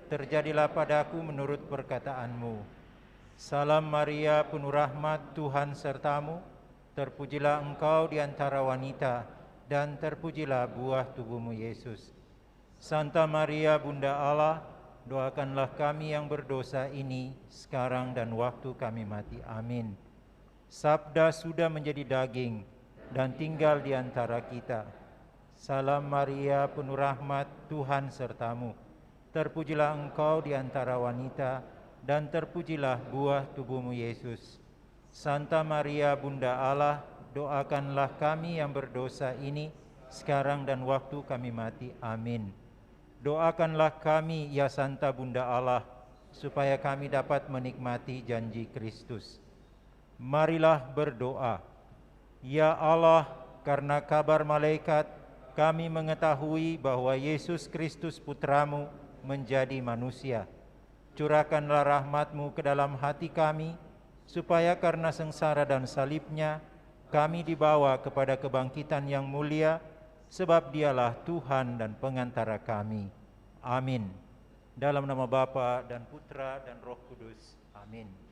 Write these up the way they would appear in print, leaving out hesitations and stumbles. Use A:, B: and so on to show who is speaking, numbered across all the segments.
A: terjadilah padaku menurut perkataanmu. Salam Maria, penuh rahmat, Tuhan sertamu, terpujilah engkau di antara wanita, dan terpujilah buah tubuhmu Yesus. Santa Maria, Bunda Allah, doakanlah kami yang berdosa ini, sekarang dan waktu kami mati. Amin. Sabda sudah menjadi daging dan tinggal di antara kita. Salam Maria, penuh rahmat, Tuhan sertamu. Terpujilah engkau di antara wanita, dan terpujilah buah tubuhmu Yesus. Santa Maria, Bunda Allah, doakanlah kami yang berdosa ini, sekarang dan waktu kami mati. Amin. Doakanlah kami, ya Santa Bunda Allah, supaya kami dapat menikmati janji Kristus. Marilah berdoa. Ya Allah, karena kabar malaikat, kami mengetahui bahwa Yesus Kristus Putramu menjadi manusia. Curahkanlah rahmat-Mu ke dalam hati kami, supaya karena sengsara dan salibnya, kami dibawa kepada kebangkitan yang mulia, sebab Dialah Tuhan dan pengantara kami. Amin. Dalam nama Bapa dan Putra dan Roh Kudus. Amin.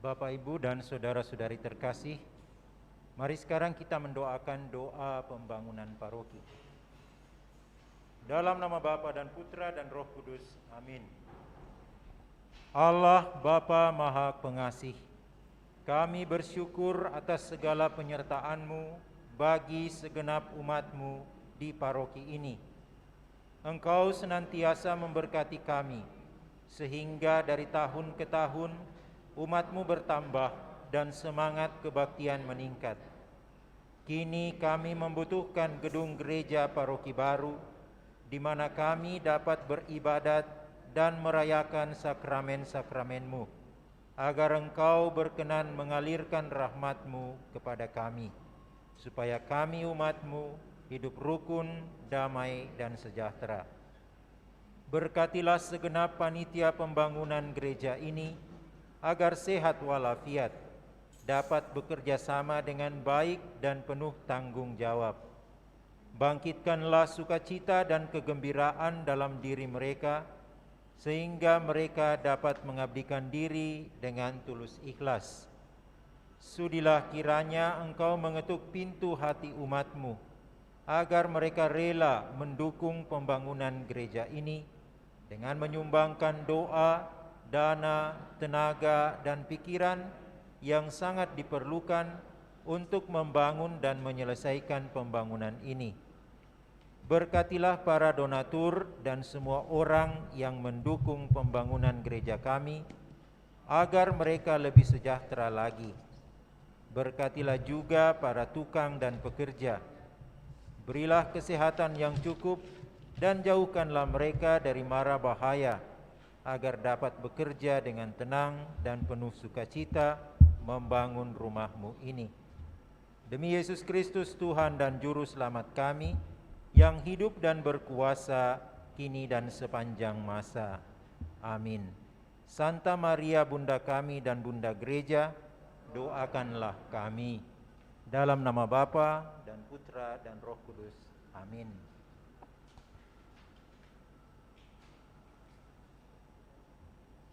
A: Bapak, Ibu, dan saudara-saudari terkasih, mari sekarang kita mendoakan doa pembangunan paroki. Dalam nama Bapa dan Putra dan Roh Kudus. Amin. Allah Bapa Maha Pengasih, Kami bersyukur atas segala penyertaan-Mu bagi segenap umat-Mu di paroki ini. Engkau senantiasa memberkati kami, sehingga dari tahun ke tahun umat-Mu bertambah dan semangat kebaktian meningkat. Kini kami membutuhkan gedung gereja paroki baru, di mana kami dapat beribadat dan merayakan sakramen-sakramen-Mu, agar Engkau berkenan mengalirkan rahmat-Mu kepada kami, supaya kami umat-Mu hidup rukun, damai, dan sejahtera. Berkatilah segenap panitia pembangunan gereja ini, agar sehat walafiat, dapat bekerja sama dengan baik dan penuh tanggung jawab. Bangkitkanlah sukacita dan kegembiraan dalam diri mereka, sehingga mereka dapat mengabdikan diri dengan tulus ikhlas. Sudilah kiranya Engkau mengetuk pintu hati umat-Mu, agar mereka rela mendukung pembangunan gereja ini dengan menyumbangkan doa, dana, tenaga, dan pikiran yang sangat diperlukan untuk membangun dan menyelesaikan pembangunan ini. Berkatilah para donatur dan semua orang yang mendukung pembangunan gereja kami, agar mereka lebih sejahtera lagi. Berkatilah juga para tukang dan pekerja. Berilah kesehatan yang cukup dan jauhkanlah mereka dari mara bahaya, agar dapat bekerja dengan tenang dan penuh sukacita membangun rumah-Mu ini. Demi Yesus Kristus Tuhan dan Juru Selamat kami, yang hidup dan berkuasa kini dan sepanjang masa. Amin. Santa Maria Bunda kami dan Bunda Gereja, doakanlah kami. Dalam nama Bapa dan Putra dan Roh Kudus. Amin.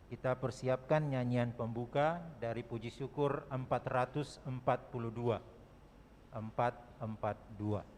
A: Kita persiapkan nyanyian pembuka dari Puji Syukur 442. 442.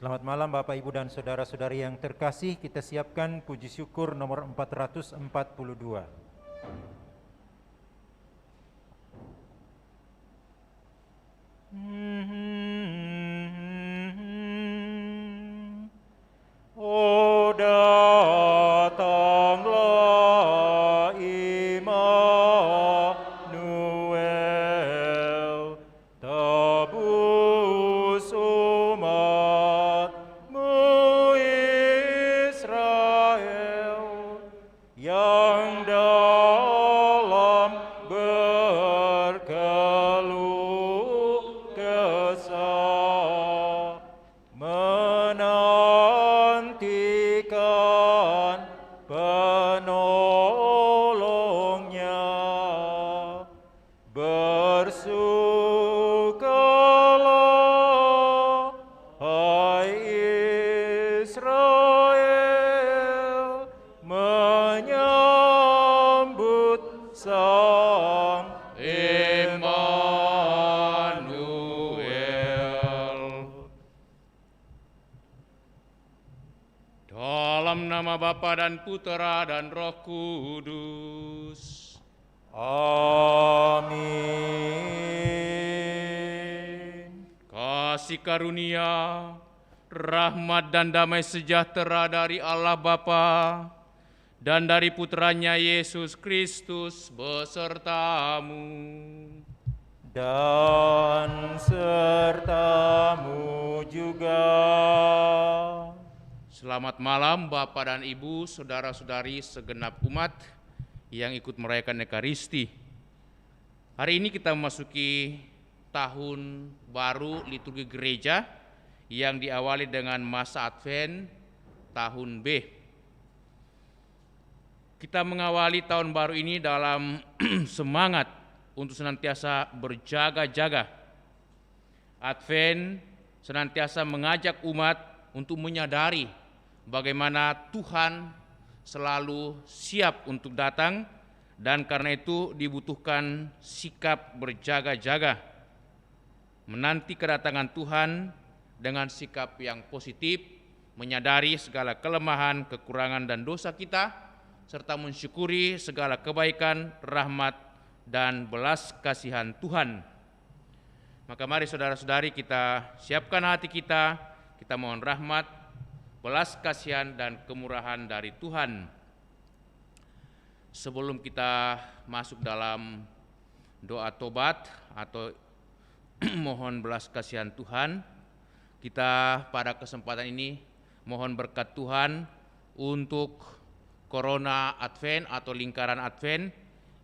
A: Selamat malam Bapak, Ibu, dan saudara-saudari yang terkasih. Kita siapkan puji syukur nomor 442. Oh datanglah Immanuel, tebus umat-Mu Israel, yang dalam berkeluh kesah menantikan penolongnya. Bersukalah, hai Israel, menyambut Sang Immanuel.
B: Dalam nama Bapa dan Putera dan Roh Kudus.
A: Amin.
B: Kasih karunia, rahmat dan damai sejahtera dari Allah Bapa dan dari Putranya Yesus Kristus besertamu.
A: Dan sertamu juga.
B: Selamat malam Bapak dan Ibu, saudara-saudari segenap umat yang ikut merayakan Ekaristi. Hari ini kita memasuki tahun baru liturgi gereja yang diawali dengan masa Advent tahun B. Kita mengawali tahun baru ini dalam semangat untuk senantiasa berjaga-jaga. Advent senantiasa mengajak umat untuk menyadari bagaimana Tuhan selalu siap untuk datang, dan karena itu dibutuhkan sikap berjaga-jaga, menanti kedatangan Tuhan dengan sikap yang positif, menyadari segala kelemahan, kekurangan, dan dosa kita, serta mensyukuri segala kebaikan, rahmat, dan belas kasihan Tuhan. Maka mari saudara-saudari kita siapkan hati kita mohon rahmat, belas kasihan dan kemurahan dari Tuhan. Sebelum kita masuk dalam doa tobat atau mohon belas kasihan Tuhan, kita pada kesempatan ini mohon berkat Tuhan untuk Corona Advent atau lingkaran Advent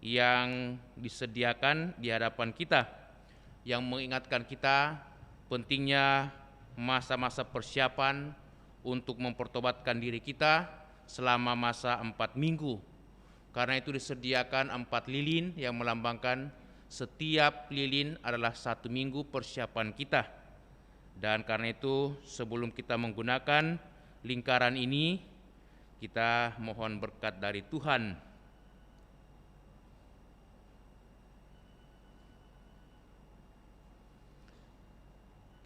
B: yang disediakan di hadapan kita, yang mengingatkan kita pentingnya masa-masa persiapan untuk mempertobatkan diri kita selama masa 4 minggu. Karena itu disediakan 4 lilin yang melambangkan setiap lilin adalah 1 minggu persiapan kita. Dan karena itu sebelum kita menggunakan lingkaran ini, kita mohon berkat dari Tuhan.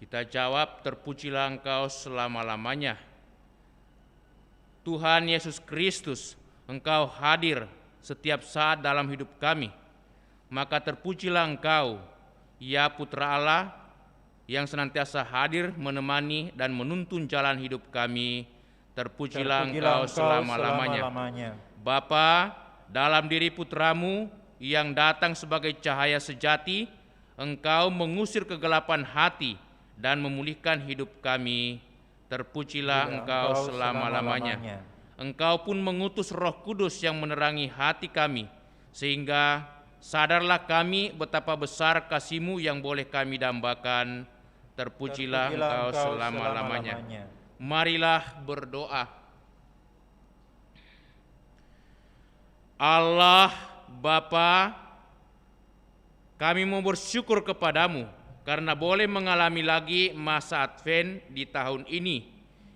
B: Kita jawab, terpujilah Engkau selama-lamanya. Tuhan Yesus Kristus, Engkau hadir setiap saat dalam hidup kami. Maka terpujilah Engkau, ya Putra Allah, yang senantiasa hadir menemani dan menuntun jalan hidup kami. Terpujilah Engkau selama-lamanya. Bapa, dalam diri Putramu yang datang sebagai cahaya sejati, Engkau mengusir kegelapan hati dan memulihkan hidup kami. Terpujilah Engkau selama-lamanya. Engkau pun mengutus Roh Kudus yang menerangi hati kami, sehingga sadarlah kami betapa besar kasih-Mu yang boleh kami dambakan. Terpujilah Engkau selama-lamanya. Marilah berdoa. Allah Bapa, kami mau bersyukur kepadamu karena boleh mengalami lagi masa Advent di tahun ini,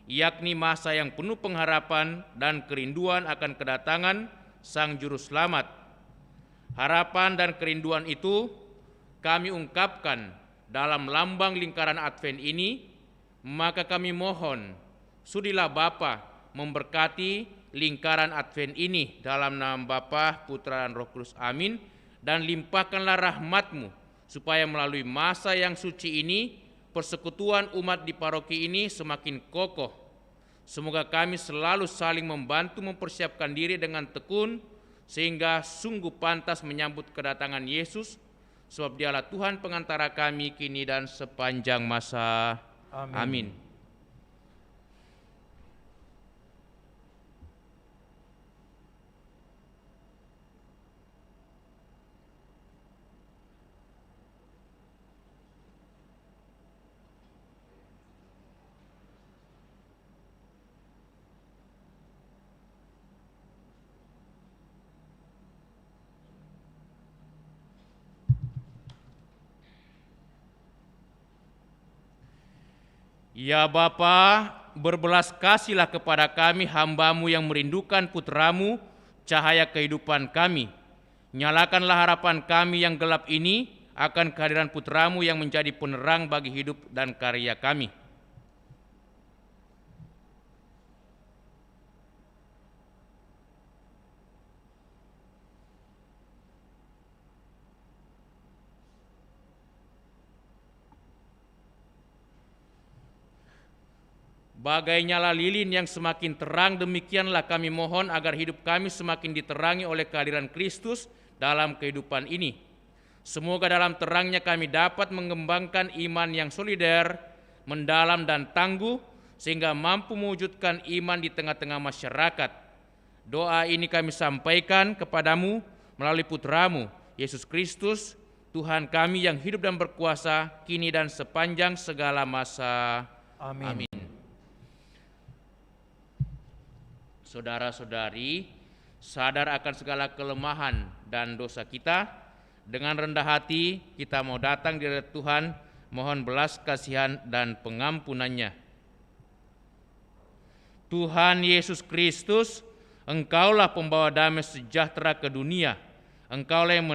B: yakni masa yang penuh pengharapan dan kerinduan akan kedatangan Sang Juru Selamat. Harapan dan kerinduan itu kami ungkapkan dalam lambang lingkaran Advent ini, Maka kami mohon, sudilah Bapa memberkati lingkaran Advent ini dalam nama Bapa, Putra, dan Roh Kudus. Amin. Dan limpahkanlah rahmat-Mu supaya melalui masa yang suci ini, persekutuan umat di paroki ini semakin kokoh. Semoga kami selalu saling membantu mempersiapkan diri dengan tekun, sehingga sungguh pantas menyambut kedatangan Yesus, sebab Dialah Tuhan pengantara kami kini dan sepanjang masa. Amin. Ya Bapa, berbelas kasihlah kepada kami hamba-Mu yang merindukan Putra-Mu, cahaya kehidupan kami. Nyalakanlah harapan kami yang gelap ini akan kehadiran Putra-Mu yang menjadi penerang bagi hidup dan karya kami. Bagai nyala lilin yang semakin terang, demikianlah kami mohon agar hidup kami semakin diterangi oleh kehadiran Kristus dalam kehidupan ini. Semoga dalam terangnya kami dapat mengembangkan iman yang solider, mendalam dan tangguh, sehingga mampu mewujudkan iman di tengah-tengah masyarakat. Doa ini kami sampaikan kepadamu melalui Putra-Mu, Yesus Kristus, Tuhan kami yang hidup dan berkuasa, kini dan sepanjang segala masa.
A: Amin.
B: Saudara-saudari, sadar akan segala kelemahan dan dosa kita, dengan rendah hati kita mau datang di hadirat Tuhan, mohon belas kasihan dan pengampunannya. Tuhan Yesus Kristus, Engkaulah pembawa damai sejahtera ke dunia. Engkaulah yang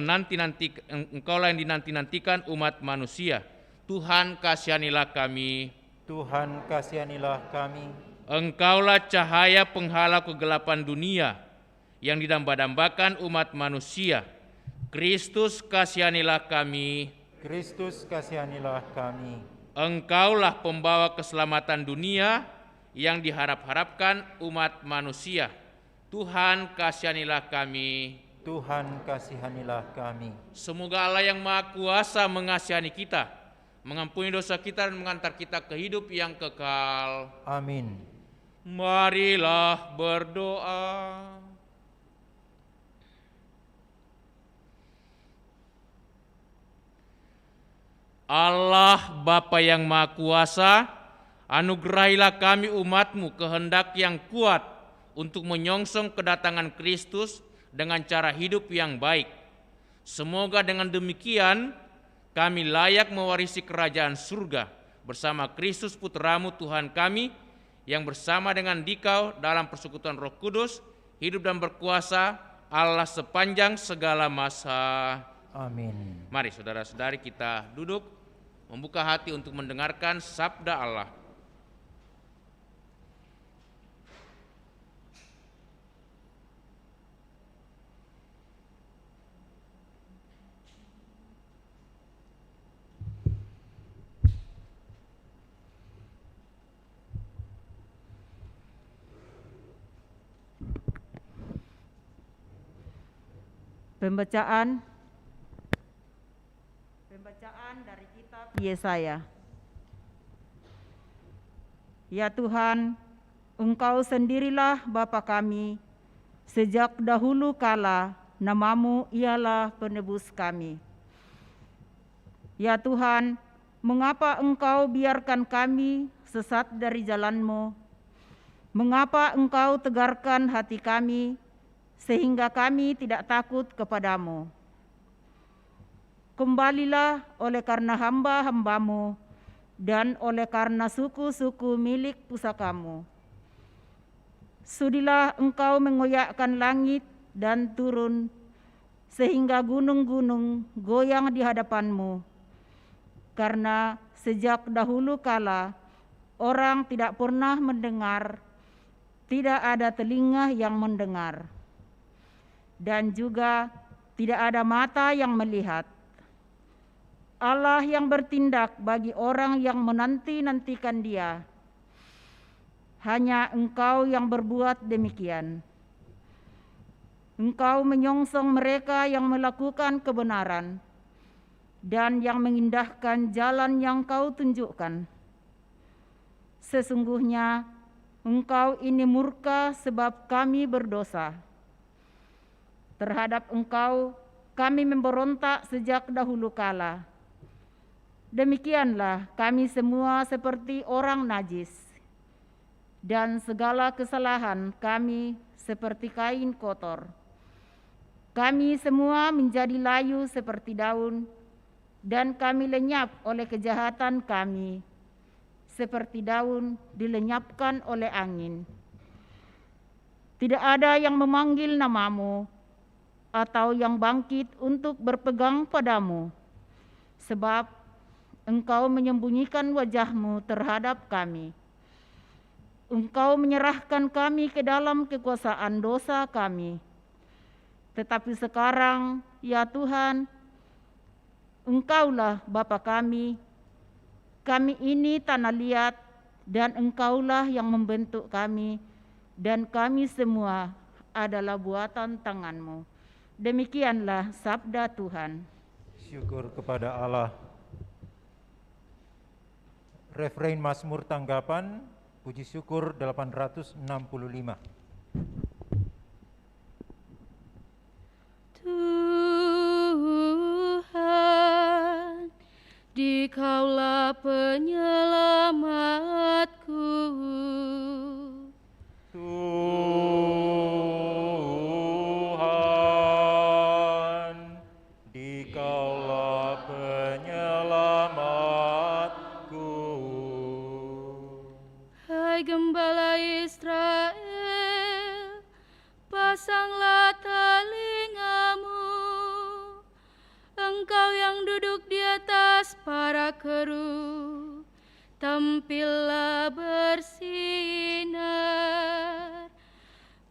B: dinanti-nantikan umat manusia. Tuhan kasihanilah kami.
A: Tuhan kasihanilah kami.
B: Engkaulah cahaya penghalau kegelapan dunia yang didamba-dambakan umat manusia. Kristus kasihanilah kami.
A: Kristus kasihanilah kami.
B: Engkaulah pembawa keselamatan dunia yang diharap-harapkan umat manusia. Tuhan kasihanilah kami.
A: Tuhan kasihanilah kami.
B: Semoga Allah yang Maha Kuasa mengasihani kita, mengampuni dosa kita dan mengantar kita ke hidup yang kekal.
A: Amin.
B: Marilah berdoa. Allah Bapa yang Maha Kuasa, anugerahilah kami umat-Mu kehendak yang kuat untuk menyongsong kedatangan Kristus dengan cara hidup yang baik. Semoga dengan demikian kami layak mewarisi kerajaan surga bersama Kristus Putra-Mu Tuhan kami, yang bersama dengan Dikau dalam persekutuan Roh Kudus, hidup dan berkuasa Allah sepanjang segala masa.
A: Amin.
B: Mari saudara-saudari kita duduk, membuka hati untuk mendengarkan sabda Allah.
C: Pembacaan dari kitab Yesaya. Ya Tuhan, Engkau sendirilah Bapa kami, sejak dahulu kala nama-Mu ialah penebus kami. Ya Tuhan, mengapa Engkau biarkan kami sesat dari jalan-Mu? Mengapa Engkau tegarkan hati kami, sehingga kami tidak takut kepadamu? Kembalilah oleh karena hamba-hamba-Mu dan oleh karena suku-suku milik pusaka-Mu. Sudilah Engkau mengoyakkan langit dan turun, sehingga gunung-gunung goyang di hadapan-Mu. Karena sejak dahulu kala orang tidak pernah mendengar, tidak ada telinga yang mendengar, dan juga tidak ada mata yang melihat. Allah yang bertindak bagi orang yang menanti-nantikan Dia. Hanya Engkau yang berbuat demikian. Engkau menyongsong mereka yang melakukan kebenaran dan yang mengindahkan jalan yang Kau tunjukkan. Sesungguhnya Engkau ini murka sebab kami berdosa. Terhadap Engkau kami memberontak sejak dahulu kala. Demikianlah kami semua seperti orang najis, dan segala kesalahan kami seperti kain kotor. Kami semua menjadi layu seperti daun, dan kami lenyap oleh kejahatan kami, seperti daun dilenyapkan oleh angin. Tidak ada yang memanggil namamu, atau yang bangkit untuk berpegang padamu, sebab Engkau menyembunyikan wajah-Mu terhadap kami. Engkau menyerahkan kami ke dalam kekuasaan dosa kami. Tetapi sekarang, ya Tuhan, Engkaulah Bapa kami ini tanah liat, dan Engkaulah yang membentuk kami, dan kami semua adalah buatan tangan-Mu. Demikianlah sabda Tuhan.
A: Syukur kepada Allah. Refrein Mazmur tanggapan, puji syukur 865.
D: Tuhan, Dikaulah penyelamatku.
A: Tuhan, Dikaulah penyelamatku.
D: Hai Gembala Israel, pasanglah telingamu. Engkau yang duduk di atas para kerup, tampillah bersinar.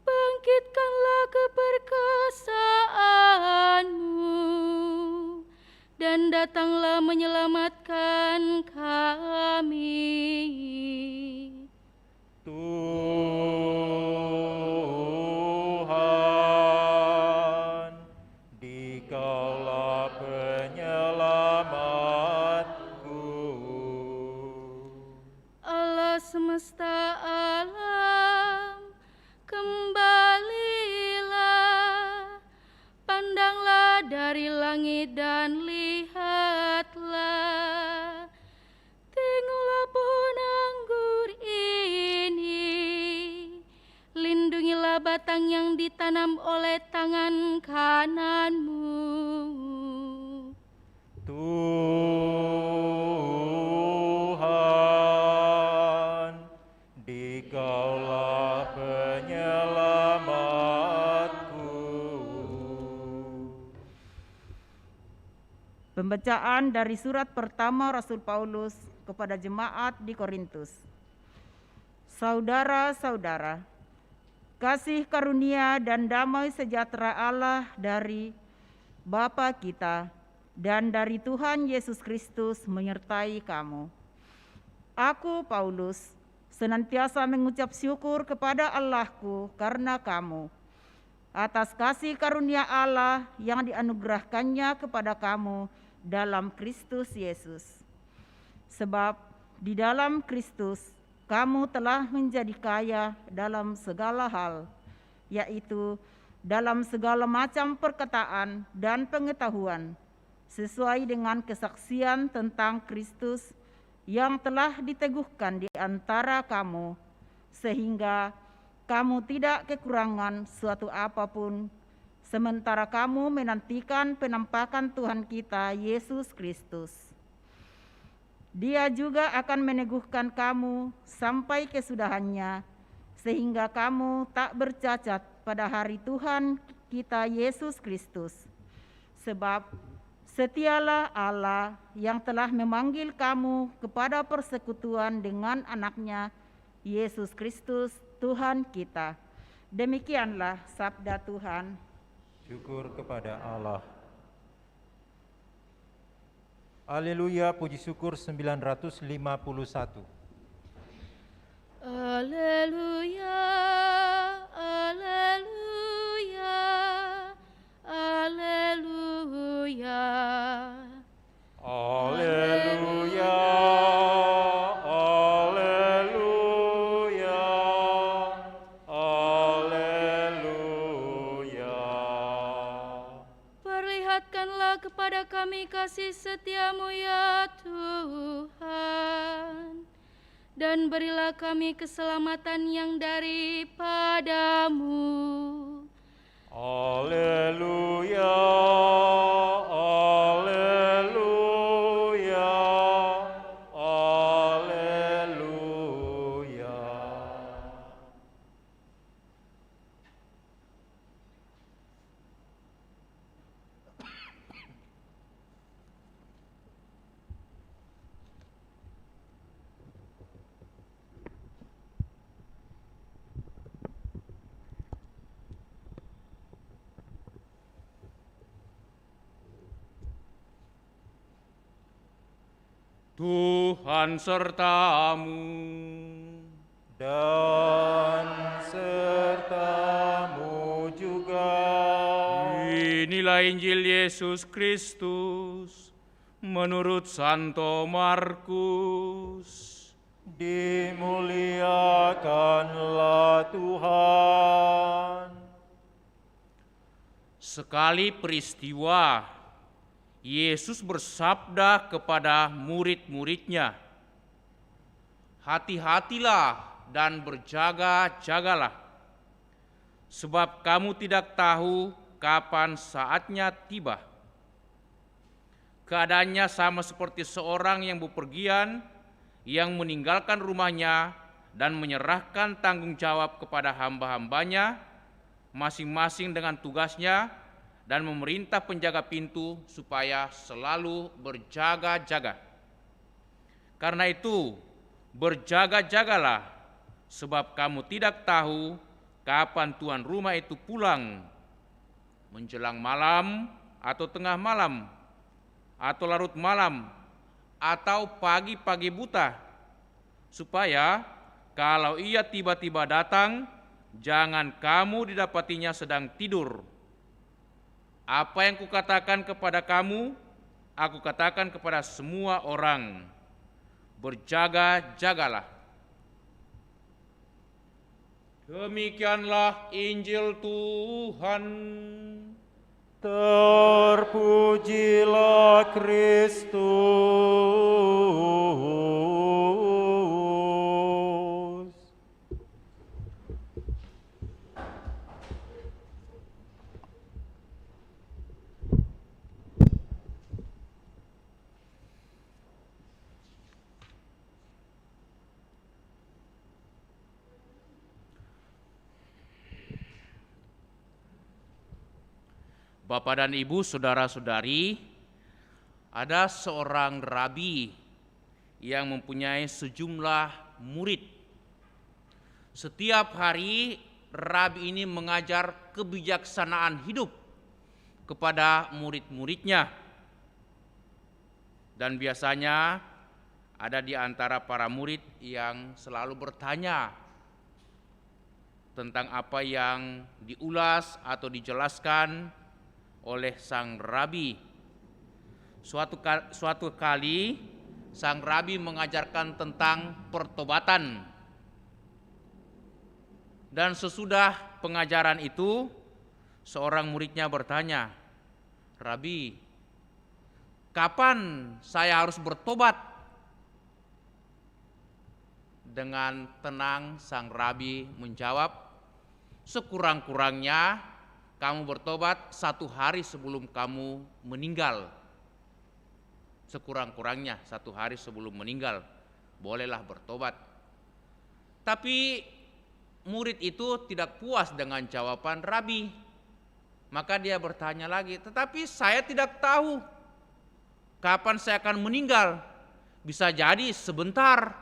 D: Bangkitkanlah keperkasaanmu, dan datanglah menyelamatkan kami.
A: Tuhan, Dikaulah penyelamatku.
D: Allah semesta alam, kembalilah, pandanglah dari langit dan lihatlah. Tengoklah pohon anggur ini, lindungilah batang yang ditanam oleh tangan kananmu.
A: Tuhan, Dikaulah penyelamatku.
C: Pembacaan dari surat pertama Rasul Paulus kepada jemaat di Korintus. Saudara-saudara, kasih karunia dan damai sejahtera Allah dari Bapa kita dan dari Tuhan Yesus Kristus menyertai kamu. Aku, Paulus, senantiasa mengucap syukur kepada Allahku karena kamu, atas kasih karunia Allah yang dianugerahkannya kepada kamu dalam Kristus Yesus. Sebab di dalam Kristus kamu telah menjadi kaya dalam segala hal, yaitu dalam segala macam perkataan dan pengetahuan, sesuai dengan kesaksian tentang Kristus yang telah diteguhkan di antara kamu, sehingga kamu tidak kekurangan suatu apapun, sementara kamu menantikan penampakan Tuhan kita Yesus Kristus. Dia juga akan meneguhkan kamu sampai kesudahannya, sehingga kamu tak bercacat pada hari Tuhan kita Yesus Kristus. Sebab Setialah Allah yang telah memanggil kamu kepada persekutuan dengan anaknya, Yesus Kristus, Tuhan kita. Demikianlah sabda Tuhan.
A: Syukur kepada Allah. Haleluya, puji syukur 951.
D: Alleluia, alleluia, alleluia.
A: Haleluya, haleluya, haleluya.
D: Perlihatkanlah kepada kami kasih setiamu ya Tuhan, dan berilah kami keselamatan yang daripadamu.
A: Haleluya, haleluya, haleluya.
B: Tuhan sertamu.
A: Dan sertamu juga.
B: Inilah Injil Yesus Kristus menurut Santo Markus.
A: Dimuliakanlah Tuhan.
B: Sekali peristiwa, Yesus bersabda kepada murid-muridnya, "Hati-hatilah dan berjaga-jagalah, sebab kamu tidak tahu kapan saatnya tiba." Keadaannya sama seperti seorang yang bepergian, yang meninggalkan rumahnya dan menyerahkan tanggung jawab kepada hamba-hambanya, masing-masing dengan tugasnya, dan memerintah penjaga pintu supaya selalu berjaga-jaga. Karena itu, berjaga-jagalah, sebab kamu tidak tahu kapan tuan rumah itu pulang, menjelang malam atau tengah malam, atau larut malam, atau pagi-pagi buta, supaya kalau ia tiba-tiba datang, jangan kamu didapatinya sedang tidur. Apa yang kukatakan kepada kamu, aku katakan kepada semua orang, berjaga-jagalah. Demikianlah Injil Tuhan.
A: Terpujilah Kristus.
B: Bapak dan Ibu, saudara-saudari, ada seorang rabi yang mempunyai sejumlah murid. Setiap hari rabi ini mengajar kebijaksanaan hidup kepada murid-muridnya. Dan biasanya ada di antara para murid yang selalu bertanya tentang apa yang diulas atau dijelaskan oleh sang rabi. Suatu kali sang rabi mengajarkan tentang pertobatan. Dan sesudah pengajaran itu, seorang muridnya bertanya, "Rabi, kapan saya harus bertobat?" Dengan tenang sang rabi menjawab, "Sekurang-kurangnya kamu bertobat 1 hari sebelum kamu meninggal. Sekurang-kurangnya 1 hari sebelum meninggal, bolehlah bertobat." Tapi murid itu tidak puas dengan jawaban rabi. Maka dia bertanya lagi, "Tetapi saya tidak tahu kapan saya akan meninggal. Bisa jadi sebentar,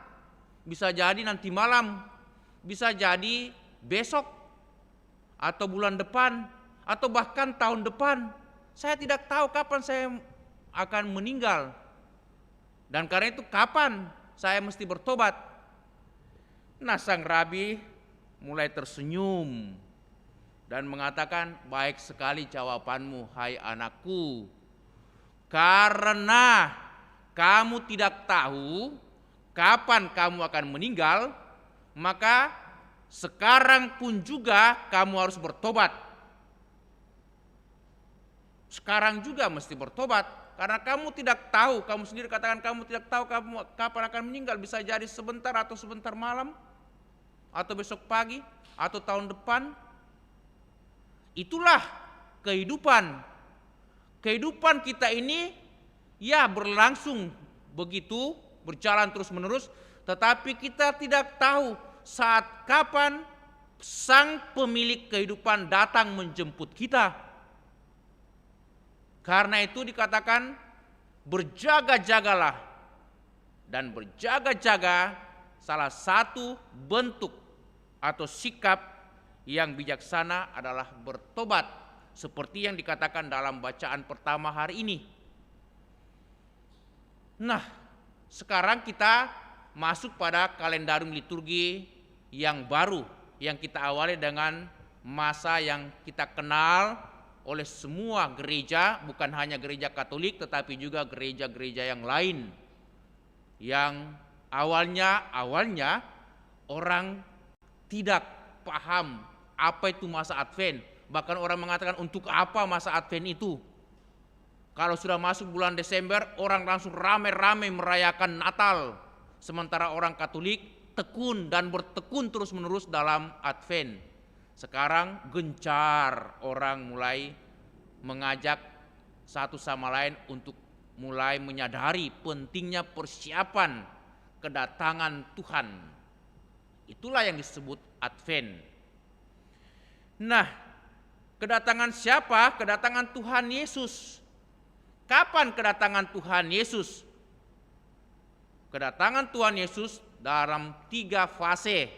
B: bisa jadi nanti malam, bisa jadi besok, atau bulan depan, atau bahkan tahun depan. Saya tidak tahu kapan saya akan meninggal. Dan karena itu kapan saya mesti bertobat? Nah, sang rabi mulai tersenyum dan mengatakan, baik sekali jawabanmu, hai anakku. Karena kamu tidak tahu kapan kamu akan meninggal, maka sekarang pun juga kamu harus bertobat. Sekarang juga mesti bertobat, karena kamu tidak tahu, kamu sendiri katakan kamu tidak tahu kamu kapan akan meninggal, bisa jadi sebentar atau sebentar malam, atau besok pagi, atau tahun depan. Itulah kehidupan. Kehidupan kita ini ya berlangsung begitu, berjalan terus menerus, tetapi kita tidak tahu saat kapan sang pemilik kehidupan datang menjemput kita. Karena itu dikatakan berjaga-jagalah, dan berjaga-jaga salah satu bentuk atau sikap yang bijaksana adalah bertobat, seperti yang dikatakan dalam bacaan pertama hari ini. Nah, sekarang kita masuk pada kalendarium liturgi yang baru, yang kita awali dengan masa yang kita kenal oleh semua gereja, bukan hanya gereja Katolik tetapi juga gereja-gereja yang lain, yang awalnya orang tidak paham apa itu masa Advent. Bahkan orang mengatakan, untuk apa masa Advent itu? Kalau sudah masuk bulan Desember, orang langsung rame-rame merayakan Natal, sementara orang Katolik tekun dan bertekun terus-menerus dalam Advent. Sekarang gencar orang mulai mengajak satu sama lain untuk mulai menyadari pentingnya persiapan kedatangan Tuhan. Itulah yang disebut Advent. Nah, kedatangan siapa? Kedatangan Tuhan Yesus. Kapan kedatangan Tuhan Yesus? Kedatangan Tuhan Yesus dalam 3 fase.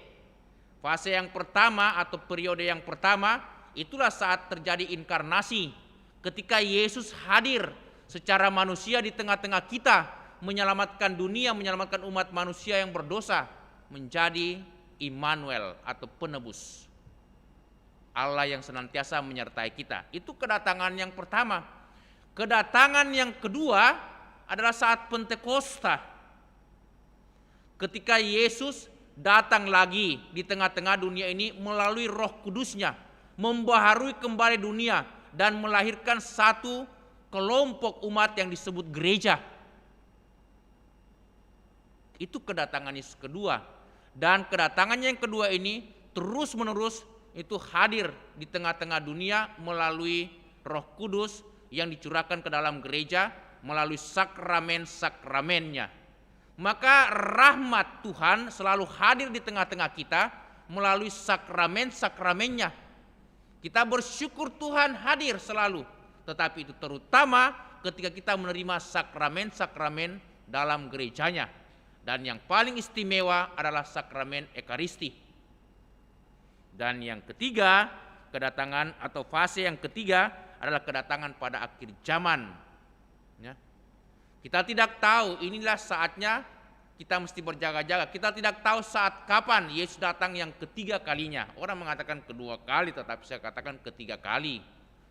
B: Fase yang pertama atau periode yang pertama, itulah saat terjadi inkarnasi, ketika Yesus hadir secara manusia di tengah-tengah kita, menyelamatkan dunia, menyelamatkan umat manusia yang berdosa, menjadi Immanuel atau penebus, Allah yang senantiasa menyertai kita. Itu kedatangan yang pertama. Kedatangan yang kedua adalah saat Pentakosta, ketika Yesus datang lagi di tengah-tengah dunia ini melalui Roh Kudus-Nya, membaharui kembali dunia dan melahirkan satu kelompok umat yang disebut gereja. Itu kedatangan Yesus kedua. Dan kedatangannya yang kedua ini terus-menerus itu hadir di tengah-tengah dunia melalui Roh Kudus yang dicurahkan ke dalam gereja melalui sakramen-sakramennya. Maka rahmat Tuhan selalu hadir di tengah-tengah kita melalui sakramen-sakramennya. Kita bersyukur Tuhan hadir selalu, tetapi itu terutama ketika kita menerima sakramen-sakramen dalam gerejanya. Dan yang paling istimewa adalah sakramen Ekaristi. Dan yang ketiga, kedatangan atau fase yang ketiga adalah kedatangan pada akhir zaman. Ya. Kita tidak tahu, inilah saatnya kita mesti berjaga-jaga. Kita tidak tahu saat kapan Yesus datang yang ketiga kalinya. Orang mengatakan kedua kali, tetapi saya katakan ketiga kali.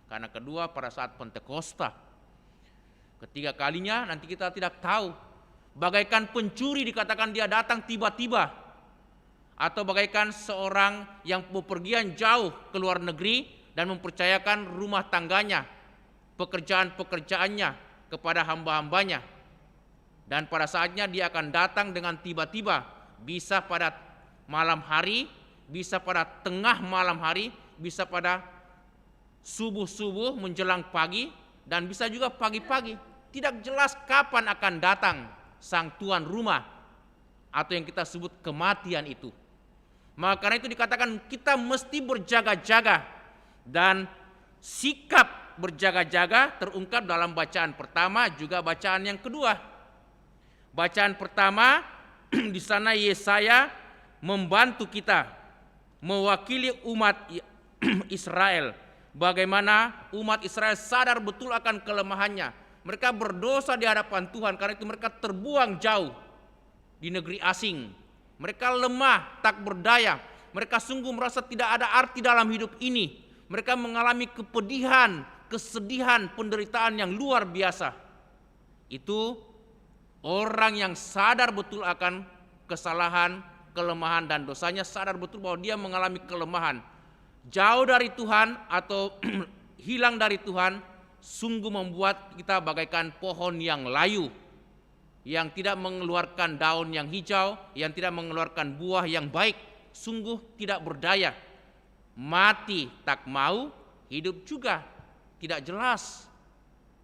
B: Karena kedua pada saat Pentakosta. Ketiga kalinya nanti kita tidak tahu. Bagaikan pencuri dikatakan dia datang tiba-tiba. Atau bagaikan seorang yang bepergian jauh ke luar negeri dan mempercayakan rumah tangganya, pekerjaan-pekerjaannya kepada hamba-hambanya, dan pada saatnya dia akan datang dengan tiba-tiba, bisa pada malam hari, bisa pada tengah malam hari, bisa pada subuh-subuh menjelang pagi, dan bisa juga pagi-pagi. Tidak jelas kapan akan datang sang tuan rumah atau yang kita sebut kematian itu. Maka karena itu dikatakan kita mesti berjaga-jaga, dan sikap berjaga-jaga terungkap dalam bacaan pertama juga bacaan yang kedua. Bacaan pertama di sana Yesaya membantu kita mewakili umat Israel. Bagaimana umat Israel sadar betul akan kelemahannya. Mereka berdosa di hadapan Tuhan, karena itu mereka terbuang jauh di negeri asing. Mereka lemah, tak berdaya. Mereka sungguh merasa tidak ada arti dalam hidup ini. Mereka mengalami kepedihan, kesedihan, penderitaan yang luar biasa. Itu orang yang sadar betul akan kesalahan, kelemahan, dan dosanya, sadar betul bahwa dia mengalami kelemahan. Jauh dari Tuhan atau hilang dari Tuhan, sungguh membuat kita bagaikan pohon yang layu, yang tidak mengeluarkan daun yang hijau, yang tidak mengeluarkan buah yang baik, sungguh tidak berdaya. Mati tak mau, hidup juga tidak jelas,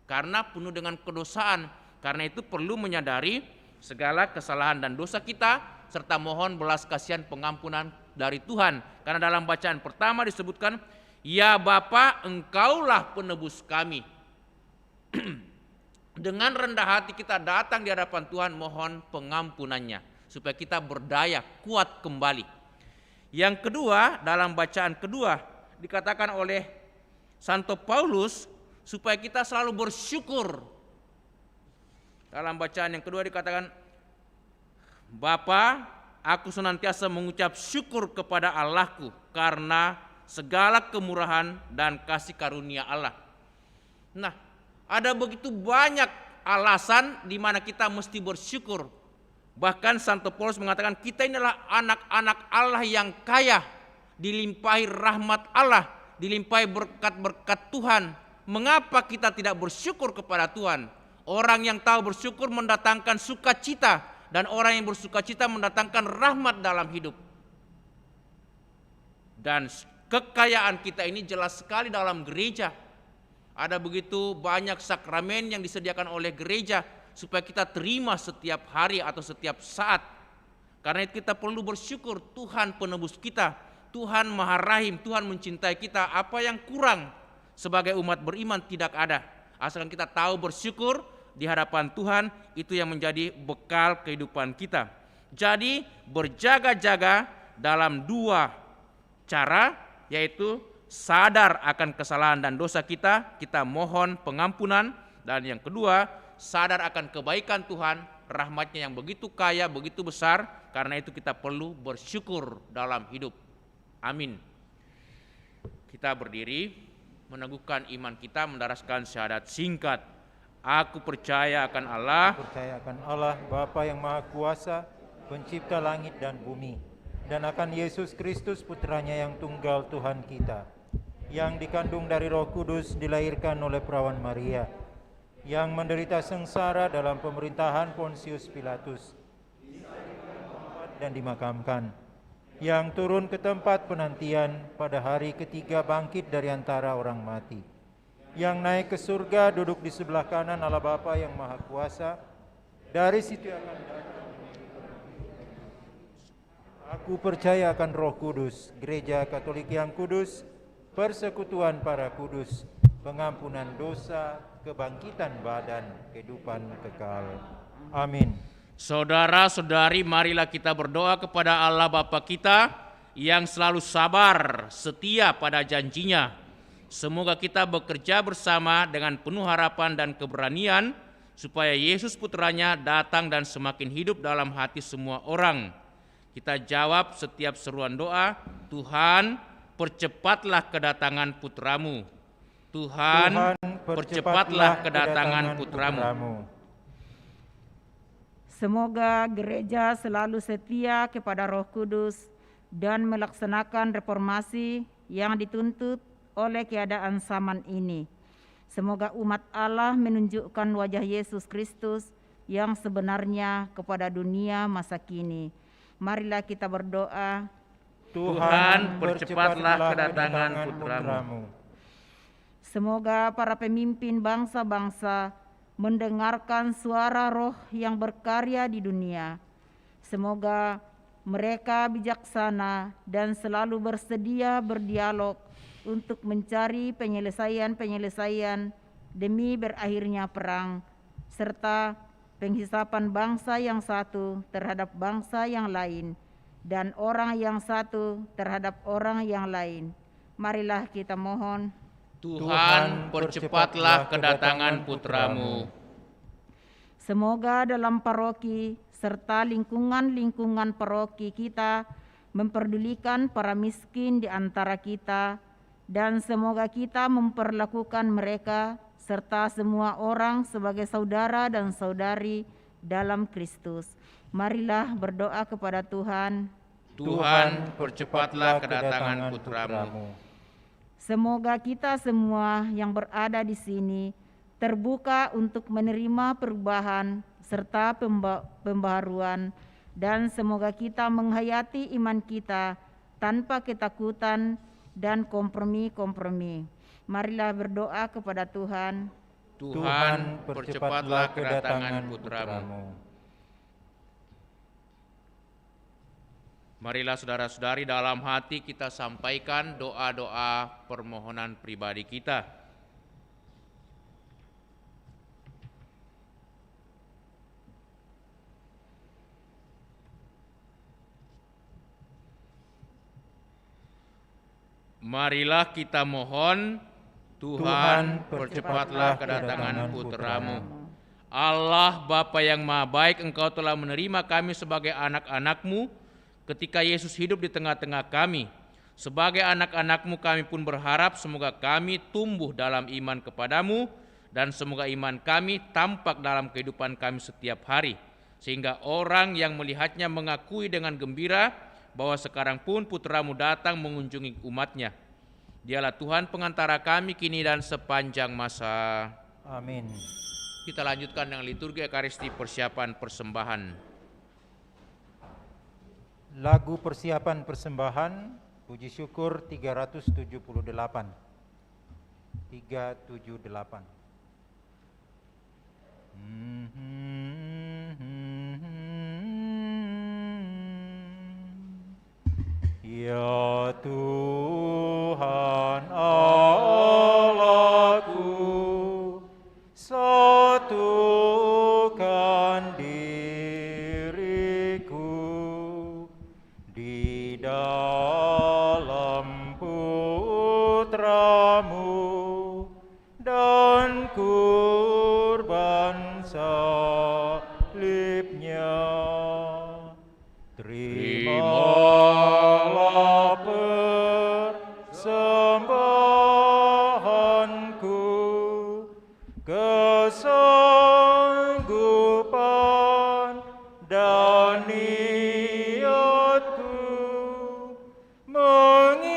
B: karena penuh dengan kedosaan. Karena itu perlu menyadari segala kesalahan dan dosa kita, serta mohon belas kasihan pengampunan dari Tuhan. Karena dalam bacaan pertama disebutkan, ya Bapa, Engkaulah penebus kami. Dengan rendah hati kita datang di hadapan Tuhan, mohon pengampunannya, supaya kita berdaya, kuat kembali. Yang kedua, dalam bacaan kedua dikatakan oleh Santo Paulus supaya kita selalu bersyukur. Dalam bacaan yang kedua dikatakan, Bapa, aku senantiasa mengucap syukur kepada Allahku karena segala kemurahan dan kasih karunia Allah. Nah, ada begitu banyak alasan di mana kita mesti bersyukur. Bahkan Santo Paulus mengatakan kita ini adalah anak-anak Allah yang kaya, dilimpahi rahmat Allah, dilimpahi berkat-berkat Tuhan. Mengapa kita tidak bersyukur kepada Tuhan? Orang yang tahu bersyukur mendatangkan sukacita, dan orang yang bersukacita mendatangkan rahmat dalam hidup. Dan kekayaan kita ini jelas sekali dalam gereja. Ada begitu banyak sakramen yang disediakan oleh gereja supaya kita terima setiap hari atau setiap saat. Karena itu kita perlu bersyukur, Tuhan penebus kita, Tuhan Maha Rahim, Tuhan mencintai kita. Apa yang kurang sebagai umat beriman tidak ada. Asalkan kita tahu bersyukur di hadapan Tuhan, itu yang menjadi bekal kehidupan kita. Jadi berjaga-jaga dalam dua cara, yaitu sadar akan kesalahan dan dosa kita, kita mohon pengampunan. Dan yang kedua, sadar akan kebaikan Tuhan, rahmatnya yang begitu kaya, begitu besar. Karena itu kita perlu bersyukur dalam hidup. Amin. Kita berdiri, meneguhkan iman kita, mendaraskan syahadat singkat. Aku percaya akan Allah,
A: Percaya akan Allah, Bapa yang Maha Kuasa, pencipta langit dan bumi, dan akan Yesus Kristus, putranya yang tunggal Tuhan kita, yang dikandung dari Roh Kudus, dilahirkan oleh perawan Maria, yang menderita sengsara dalam pemerintahan Pontius Pilatus, dan dimakamkan, yang turun ke tempat penantian, pada hari ketiga bangkit dari antara orang mati, yang naik ke surga, duduk di sebelah kanan Allah Bapa yang Maha Kuasa, dari situ akan datang. Aku percaya akan Roh Kudus, Gereja Katolik yang kudus, persekutuan para kudus, pengampunan dosa, kebangkitan badan, kehidupan kekal. Amin.
B: saudara-saudari, marilah kita berdoa kepada Allah Bapa kita yang selalu sabar, setia pada janjinya. Semoga kita bekerja bersama dengan penuh harapan dan keberanian, supaya Yesus putranya datang dan semakin hidup dalam hati semua orang. Kita jawab setiap seruan doa, Tuhan, percepatlah kedatangan putramu. Tuhan, percepatlah kedatangan putramu.
C: Semoga gereja selalu setia kepada Roh Kudus dan melaksanakan reformasi yang dituntut oleh keadaan zaman ini. Semoga umat Allah menunjukkan wajah Yesus Kristus yang sebenarnya kepada dunia masa kini. Marilah kita berdoa.
B: Tuhan, percepatlah kedatangan putramu.
C: Semoga para pemimpin bangsa-bangsa mendengarkan suara Roh yang berkarya di dunia. Semoga mereka bijaksana dan selalu bersedia berdialog untuk mencari penyelesaian demi berakhirnya perang, serta penghisapan bangsa yang satu terhadap bangsa yang lain, dan orang yang satu terhadap orang yang lain. Marilah kita mohon.
B: Tuhan, percepatlah kedatangan putra-Mu.
C: Semoga dalam paroki serta lingkungan-lingkungan paroki kita memperdulikan para miskin di antara kita, dan semoga kita memperlakukan mereka serta semua orang sebagai saudara dan saudari dalam Kristus. Marilah berdoa kepada Tuhan.
B: Tuhan, percepatlah kedatangan putra-Mu.
C: Semoga kita semua yang berada di sini terbuka untuk menerima perubahan serta pembaharuan, dan semoga kita menghayati iman kita tanpa ketakutan dan kompromi-kompromi. Marilah berdoa kepada Tuhan.
B: Tuhan, percepatlah kedatangan putra-Mu. Marilah saudara-saudari dalam hati kita sampaikan doa-doa permohonan pribadi kita. Marilah kita mohon, Tuhan, percepatlah kedatangan putra-Mu. Allah Bapa yang Maha Baik, Engkau telah menerima kami sebagai anak-anak-Mu ketika Yesus hidup di tengah-tengah kami. Sebagai anak-anak-Mu kami pun berharap semoga kami tumbuh dalam iman kepadamu, dan semoga iman kami tampak dalam kehidupan kami setiap hari, sehingga orang yang melihatnya mengakui dengan gembira bahwa sekarang pun putra-Mu datang mengunjungi umat-Nya. Dialah Tuhan pengantara kami kini dan sepanjang masa.
A: Amin.
B: Kita lanjutkan dengan liturgi Ekaristi persiapan persembahan.
A: Lagu persiapan persembahan, puji syukur 378. 378. Ya Tuhan Allahku, satukan diriku di dalam putra-Mu dan kurban salibnya. Terimalah persembahanku, kesanggupan dan niatku mengikuti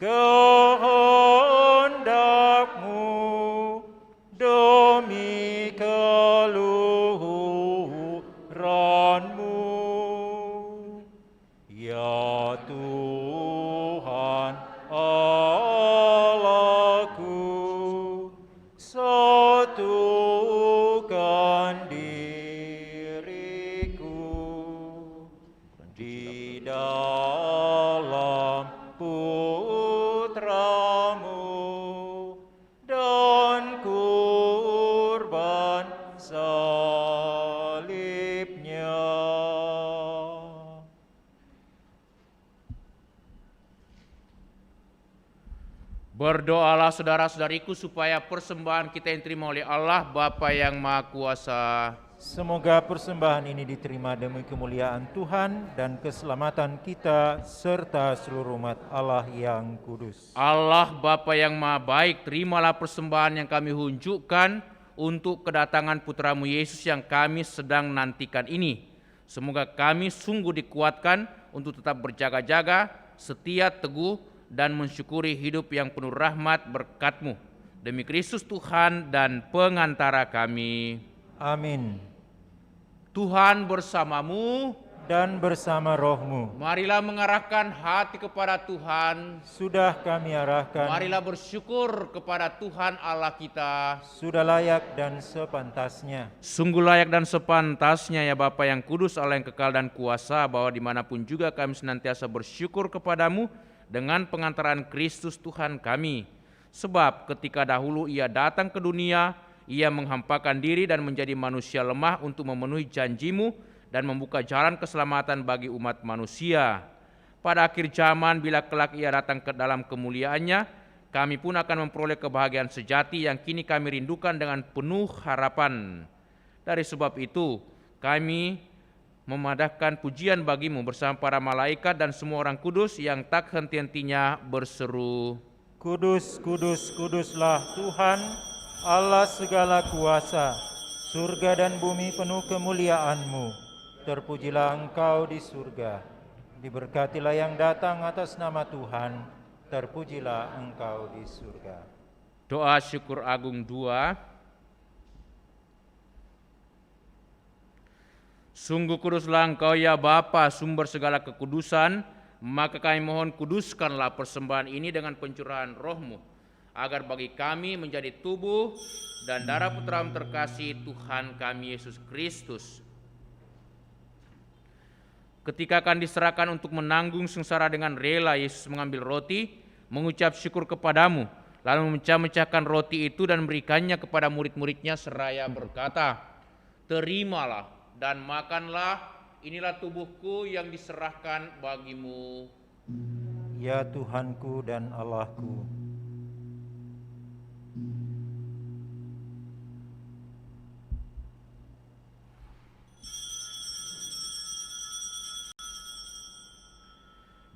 A: kehendak-Mu demi keluhuran-Mu. Ya Tuhan Allahku, satukan diriku di dalam putra-Mu dan kurban salibnya.
B: Berdoalah saudara-saudariku supaya persembahan kita yang diterima oleh Allah Bapa yang Maha Kuasa.
A: Semoga persembahan ini diterima demi kemuliaan Tuhan dan keselamatan kita serta seluruh umat Allah yang kudus.
B: Allah Bapa yang Maha Baik, terimalah persembahan yang kami hunjukkan untuk kedatangan putra-Mu Yesus yang kami sedang nantikan ini. Semoga kami sungguh dikuatkan untuk tetap berjaga-jaga, setia, teguh, dan mensyukuri hidup yang penuh rahmat berkat-Mu. Demi Kristus Tuhan dan pengantara kami.
A: Amin.
B: Tuhan bersamamu
A: dan bersama rohmu.
B: Marilah mengarahkan hati kepada Tuhan.
A: Sudah kami arahkan,
B: Marilah bersyukur kepada Tuhan Allah kita.
A: sudah layak dan sepantasnya.
B: Sungguh layak dan sepantasnya ya Bapa yang kudus, Allah yang kekal dan kuasa, bahwa dimanapun juga kami senantiasa bersyukur kepadamu dengan pengantaran Kristus Tuhan kami. Sebab ketika dahulu ia datang ke dunia, ia menghampakan diri dan menjadi manusia lemah untuk memenuhi janjimu dan membuka jalan keselamatan bagi umat manusia. Pada akhir zaman bila kelak ia datang ke dalam kemuliaannya, kami pun akan memperoleh kebahagiaan sejati yang kini kami rindukan dengan penuh harapan. Dari sebab itu, kami memadahkan pujian bagimu bersama para malaikat dan semua orang kudus yang tak henti-hentinya berseru,
A: Kudus, kudus, kuduslah Tuhan, Allah segala kuasa. Surga dan bumi penuh kemuliaan-Mu. Terpujilah Engkau di surga. Diberkatilah yang datang atas nama Tuhan. Terpujilah Engkau di surga.
B: Doa syukur agung 2. Sungguh kuduslah Engkau ya Bapa, sumber segala kekudusan, maka kami mohon kuduskanlah persembahan ini dengan pencurahan roh-Mu, agar bagi kami menjadi tubuh dan darah Putra-Mu terkasih Tuhan kami Yesus Kristus. Ketika akan diserahkan untuk menanggung sengsara dengan rela, Yesus mengambil roti, mengucap syukur kepadamu, lalu memecah-mecahkan roti itu dan memberikannya kepada murid-muridnya seraya berkata, terimalah dan makanlah, inilah tubuhku yang diserahkan bagimu.
A: Ya Tuhanku dan Allahku,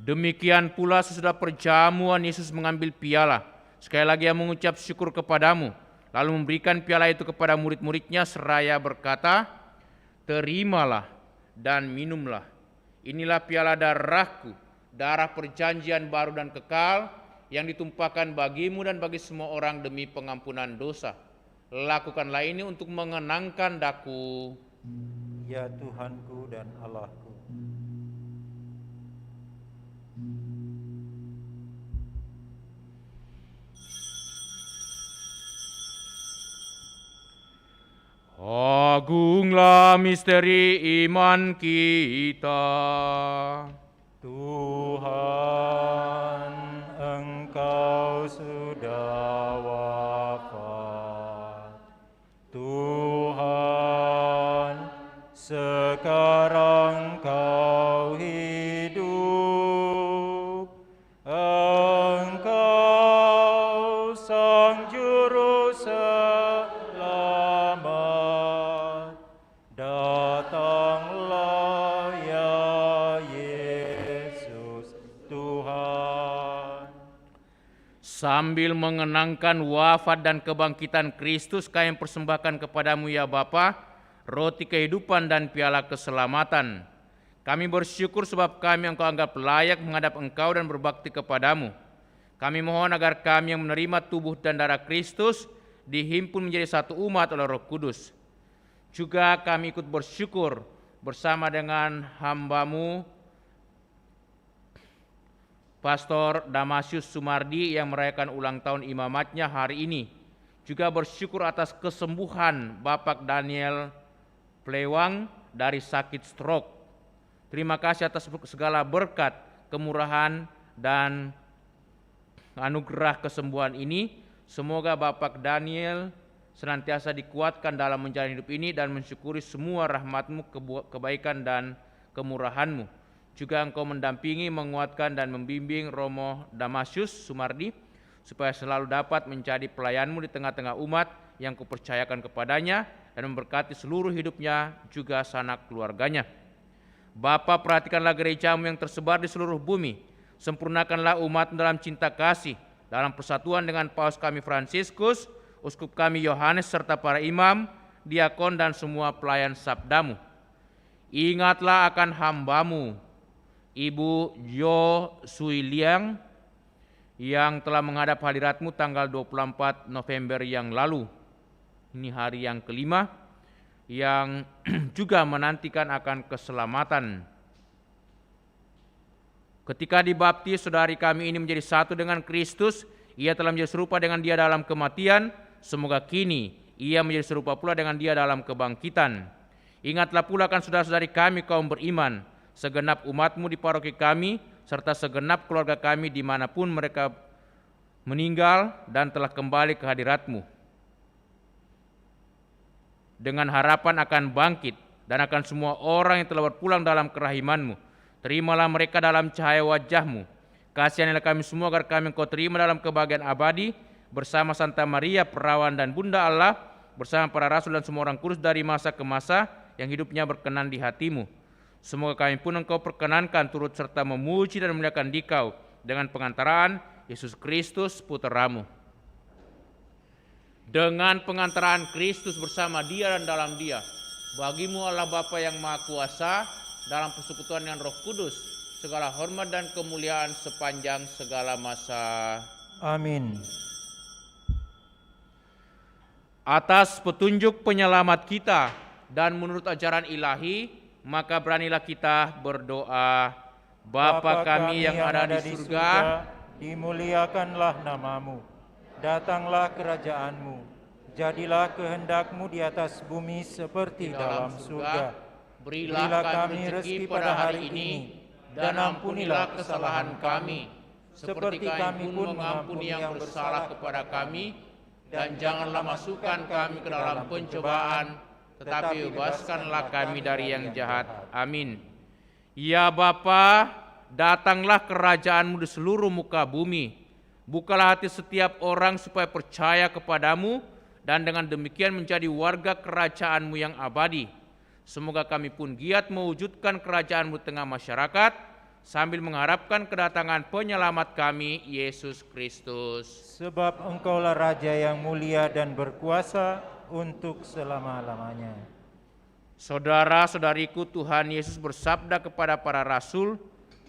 B: demikian pula sesudah perjamuan Yesus mengambil piala. Sekali lagi ia mengucap syukur kepadamu, lalu memberikan piala itu kepada murid-muridnya seraya berkata, terimalah dan minumlah. Inilah piala darahku, darah perjanjian baru dan kekal, yang ditumpahkan bagimu dan bagi semua orang demi pengampunan dosa. Lakukanlah ini untuk mengenangkan daku.
A: ya Tuhanku dan Allahku.
B: Agunglah misteri iman kita.
A: Tuhan, Engkau sudah wafat. Tuhan, sekarang Kau hidup. Engkau Sang Juru Selamat. Datanglah ya Yesus Tuhan.
B: Sambil mengenangkan wafat dan kebangkitan Kristus, kami persembahkan kepadamu ya Bapa, roti kehidupan dan piala keselamatan. Kami bersyukur sebab kami Engkau anggap layak menghadap Engkau dan berbakti kepadamu. Kami mohon agar kami yang menerima tubuh dan darah Kristus dihimpun menjadi satu umat oleh Roh Kudus. Juga kami ikut bersyukur bersama dengan hamba-Mu Pastor Damasius Sumardi yang merayakan ulang tahun imamatnya hari ini. Juga bersyukur atas kesembuhan Bapak Daniel Plewang dari sakit stroke. Terima kasih atas segala berkat, kemurahan, dan anugerah kesembuhan ini. Semoga Bapak Daniel senantiasa dikuatkan dalam menjalani hidup ini dan mensyukuri semua rahmat-Mu, kebaikan dan kemurahan-Mu. Juga Engkau mendampingi, menguatkan dan membimbing Romo Damasius Sumardi supaya selalu dapat menjadi pelayan-Mu di tengah-tengah umat yang Kupercayakan kepadanya dan memberkati seluruh hidupnya juga sanak keluarganya. Bapa, perhatikanlah gereja-Mu yang tersebar di seluruh bumi. Sempurnakanlah umat dalam cinta kasih, dalam persatuan dengan Paus kami Fransiskus, Uskup kami Yohanes serta para imam, diakon dan semua pelayan sabda-Mu. Ingatlah akan hamba-Mu, Ibu Jo Sui Liang, yang telah menghadap hadirat-Mu tanggal 24 November yang lalu. Ini hari yang kelima, yang juga menantikan akan keselamatan. Ketika dibaptis, saudari kami ini menjadi satu dengan Kristus. Ia telah menjadi serupa dengan Dia dalam kematian. Semoga kini ia menjadi serupa pula dengan Dia dalam kebangkitan. Ingatlah pula kan saudara-saudari kami kaum beriman, segenap umatmu di paroki kami, serta segenap keluarga kami dimanapun mereka meninggal dan telah kembali ke hadirat-Mu, dengan harapan akan bangkit dan akan semua orang yang telah berpulang dalam kerahiman-Mu. Terimalah mereka dalam cahaya wajah-Mu. Kasihanilah kami semua agar kami Engkau terima dalam kebahagiaan abadi bersama Santa Maria Perawan dan Bunda Allah, bersama para rasul dan semua orang kudus dari masa ke masa yang hidupnya berkenan di hati-Mu. Semoga kami pun Engkau perkenankan turut serta memuji dan memuliakan Dikau dengan pengantaraan Yesus Kristus Putra-Mu. Dengan pengantaraan Kristus bersama Dia dan dalam Dia, bagi-Mu Allah Bapa yang Maha Kuasa, dalam persekutuan dengan Roh Kudus, segala hormat dan kemuliaan sepanjang segala masa.
A: Amin.
B: Atas petunjuk penyelamat kita dan menurut ajaran ilahi, maka beranilah kita berdoa. Bapa kami yang ada di surga,
A: dimuliakanlah nama-Mu. Datanglah kerajaan-Mu. Jadilah kehendak-Mu di atas bumi seperti dalam surga.
B: Berilah kami rezeki pada hari ini, dan ampunilah kesalahan kami, seperti kami pun mengampuni yang bersalah kepada kami, dan janganlah masukkan kami ke dalam pencobaan, tetapi bebaskanlah kami dari yang jahat. Amin. Ya Bapa, datanglah kerajaan-Mu di seluruh muka bumi. Bukalah hati setiap orang supaya percaya kepadamu, dan dengan demikian menjadi warga kerajaan-Mu yang abadi. Semoga kami pun giat mewujudkan kerajaan-Mu tengah masyarakat, sambil mengharapkan kedatangan penyelamat kami, Yesus Kristus.
A: Sebab Engkaulah Raja yang mulia dan berkuasa untuk selama-lamanya.
B: Saudara-saudariku, Tuhan Yesus bersabda kepada para rasul,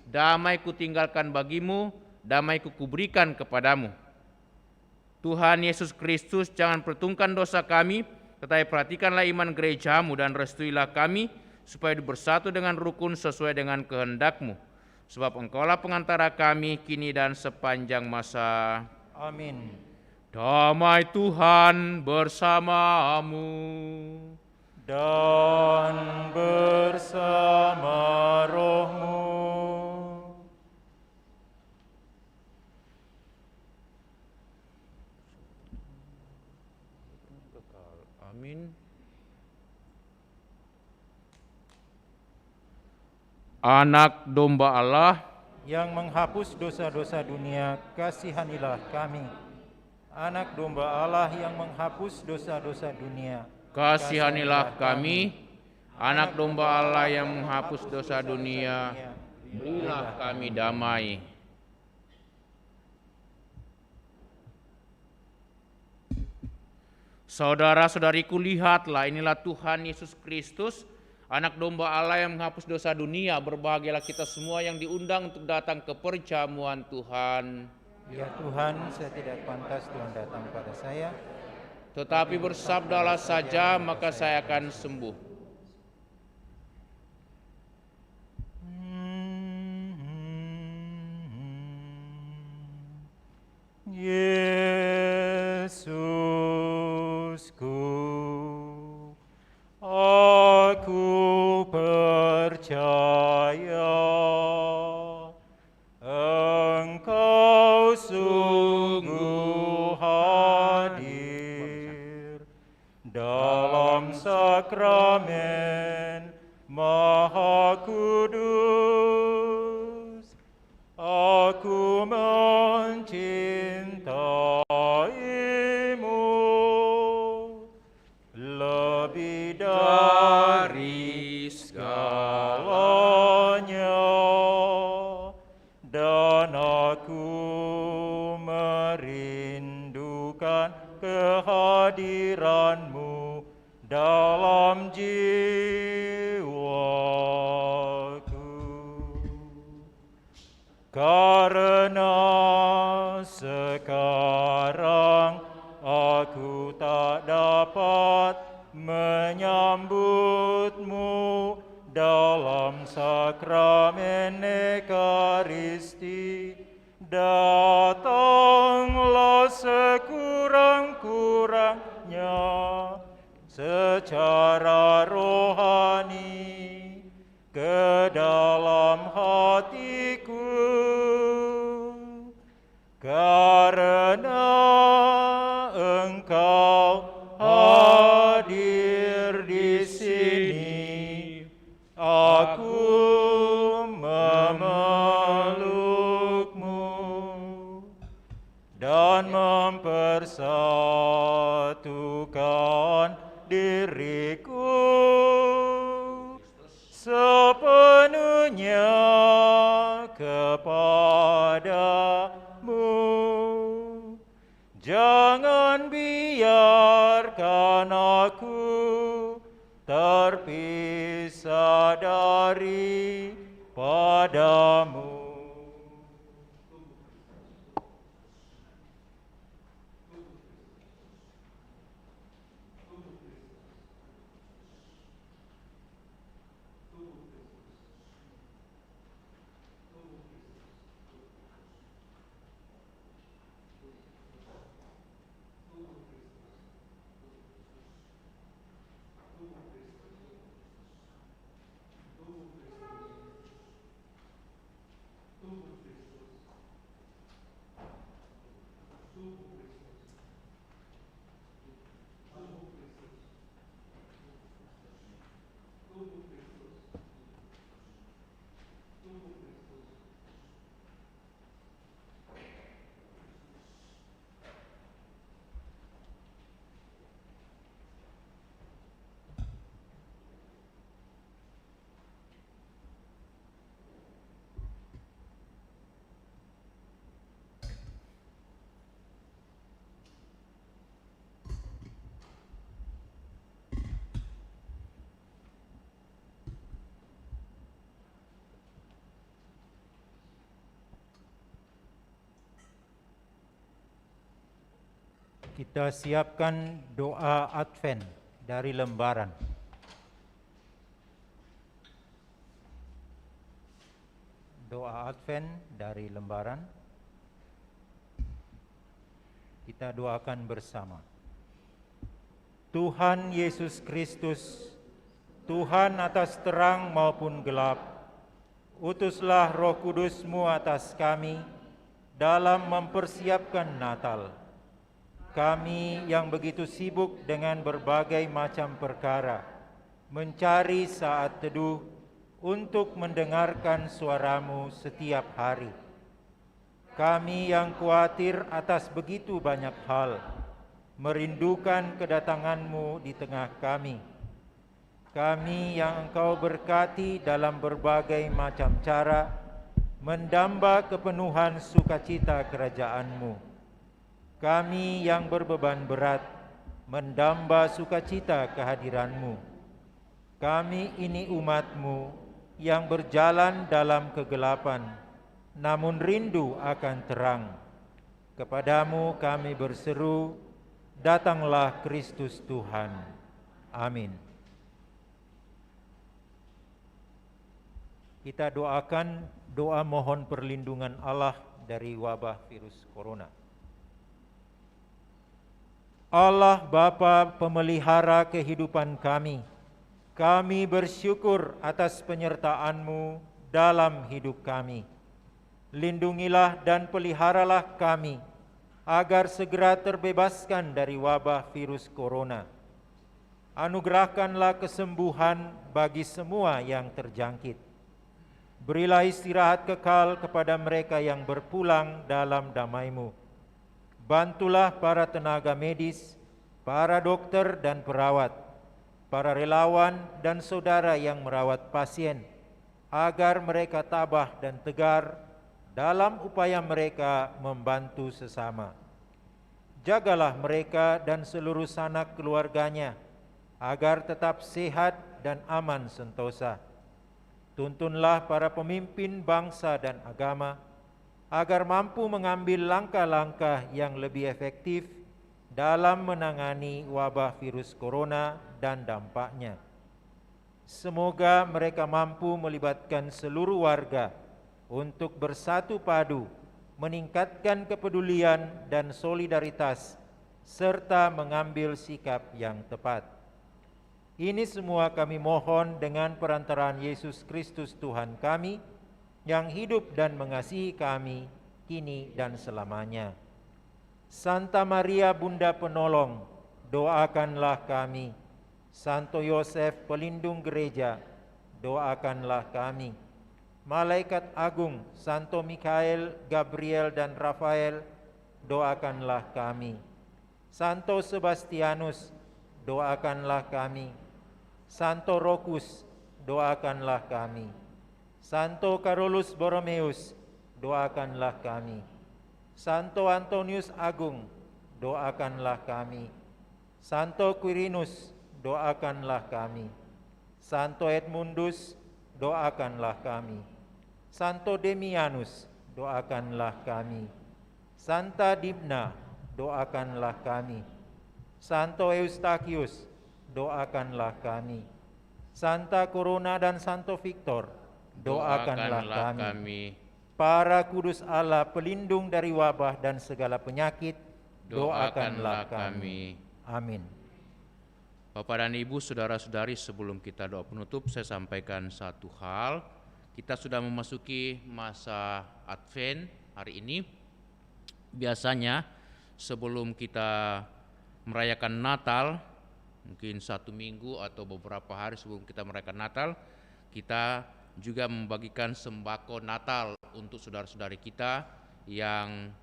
B: damai kutinggalkan bagimu, damai kuberikan kepadamu. Tuhan Yesus Kristus, jangan perhitungkan dosa kami, tetapi perhatikanlah iman gereja-Mu dan restuilah kami, supaya bersatu dengan rukun sesuai dengan kehendak-Mu. Sebab Engkaulah pengantara kami kini dan sepanjang masa.
A: Amin.
B: Damai Tuhan bersamamu.
A: Dan bersama roh-Mu.
B: Amin. Anak domba Allah
A: yang menghapus dosa-dosa dunia, kasihanilah kami. Anak domba Allah yang menghapus dosa-dosa dunia,
B: kasihanilah kami. Anak domba Allah yang menghapus dosa dunia, berilah kami damai. Saudara-saudariku, lihatlah, inilah Tuhan Yesus Kristus, Anak domba Allah yang menghapus dosa dunia. Berbahagialah kita semua yang diundang untuk datang ke perjamuan Tuhan.
A: Ya Tuhan, saya tidak pantas Tuhan datang pada saya,
B: Tetapi bersabdalah saja, maka saya akan sembuh.
A: Yesusku, aku percaya Engkau sungguh hadir dalam sakramen Maha Kudus. Aku mencintaimu lebih dari segalanya, dan aku merindukan kehadiran-Mu dalam jiwaku. Karena sekarang aku tak dapat menyambut-Mu dalam sakramen Ekaristi, datanglah sekurang-kurangnya secara rohani ke dalam hatiku, karena Engkau hadir di sini. Aku memelukmu dan mempersatukan diriku sepenuhnya kepadamu. Jangan biarkan aku terpisah dari padamu. Kita siapkan doa Advent dari lembaran. Doa Advent dari lembaran. Kita doakan bersama. Tuhan Yesus Kristus, Tuhan atas terang maupun gelap, utuslah Roh Kudus-Mu atas kami dalam mempersiapkan Natal. Kami yang begitu sibuk dengan berbagai macam perkara, mencari saat teduh untuk mendengarkan suara-Mu setiap hari. Kami yang khawatir atas begitu banyak hal, merindukan kedatangan-Mu di tengah kami. Kami yang Engkau berkati dalam berbagai macam cara, mendamba kepenuhan sukacita kerajaan-Mu. Kami yang berbeban berat, mendamba sukacita kehadiran-Mu. Kami ini umat-Mu yang berjalan dalam kegelapan, namun rindu akan terang. Kepadamu kami berseru, datanglah Kristus Tuhan. Amin. Kita doakan doa mohon perlindungan Allah dari wabah virus corona. Allah Bapa pemelihara kehidupan kami bersyukur atas penyertaan-Mu dalam hidup kami. Lindungilah dan peliharalah kami, agar segera terbebaskan dari wabah virus corona. Anugerahkanlah kesembuhan bagi semua yang terjangkit. Berilah istirahat kekal kepada mereka yang berpulang dalam damai-Mu. Bantulah para tenaga medis, para dokter dan perawat, para relawan dan saudara yang merawat pasien, agar mereka tabah dan tegar dalam upaya mereka membantu sesama. Jagalah mereka dan seluruh sanak keluarganya, agar tetap sehat dan aman sentosa. Tuntunlah para pemimpin bangsa dan agama, agar mampu mengambil langkah-langkah yang lebih efektif dalam menangani wabah virus corona dan dampaknya. Semoga mereka mampu melibatkan seluruh warga untuk bersatu padu, meningkatkan kepedulian dan solidaritas, serta mengambil sikap yang tepat. Ini semua kami mohon dengan perantaraan Yesus Kristus Tuhan kami, yang hidup dan mengasihi kami kini dan selamanya. Santa Maria Bunda Penolong, doakanlah kami. Santo Yosef pelindung gereja, doakanlah kami. Malaikat agung Santo Mikael, Gabriel dan Rafael, doakanlah kami. Santo Sebastianus, doakanlah kami. Santo Rokus, doakanlah kami. Santo Carolus Borromeus, doakanlah kami. Santo Antonius Agung, doakanlah kami. Santo Quirinus, doakanlah kami. Santo Edmundus, doakanlah kami. Santo Demianus, doakanlah kami. Santa Dibna, doakanlah kami. Santo Eustachius, doakanlah kami. Santa Corona dan Santo Victor, doakanlah kami. Para kudus Allah pelindung dari wabah dan segala penyakit, doakanlah kami. Amin.
B: Bapak dan Ibu, saudara-saudari, sebelum kita doa penutup, saya sampaikan satu hal. Kita sudah memasuki masa Advent hari ini. Biasanya sebelum kita merayakan Natal, mungkin 1 minggu atau beberapa hari sebelum kita merayakan Natal, kita juga membagikan sembako Natal untuk saudara-saudari kita yang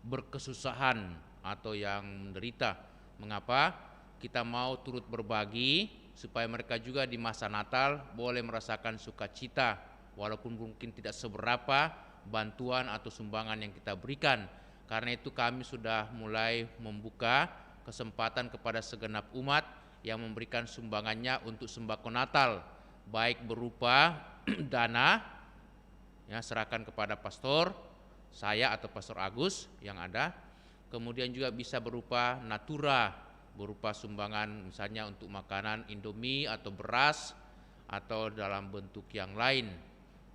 B: berkesusahan atau yang menderita. Mengapa? Kita mau turut berbagi supaya mereka juga di masa Natal boleh merasakan sukacita, walaupun mungkin tidak seberapa bantuan atau sumbangan yang kita berikan. Karena itu kami sudah mulai membuka kesempatan kepada segenap umat yang memberikan sumbangannya untuk sembako Natal, baik berupa dana, ya, serahkan kepada pastor, saya atau Pastor Agus yang ada, kemudian juga bisa berupa natura, berupa sumbangan misalnya untuk makanan Indomie atau beras, atau dalam bentuk yang lain.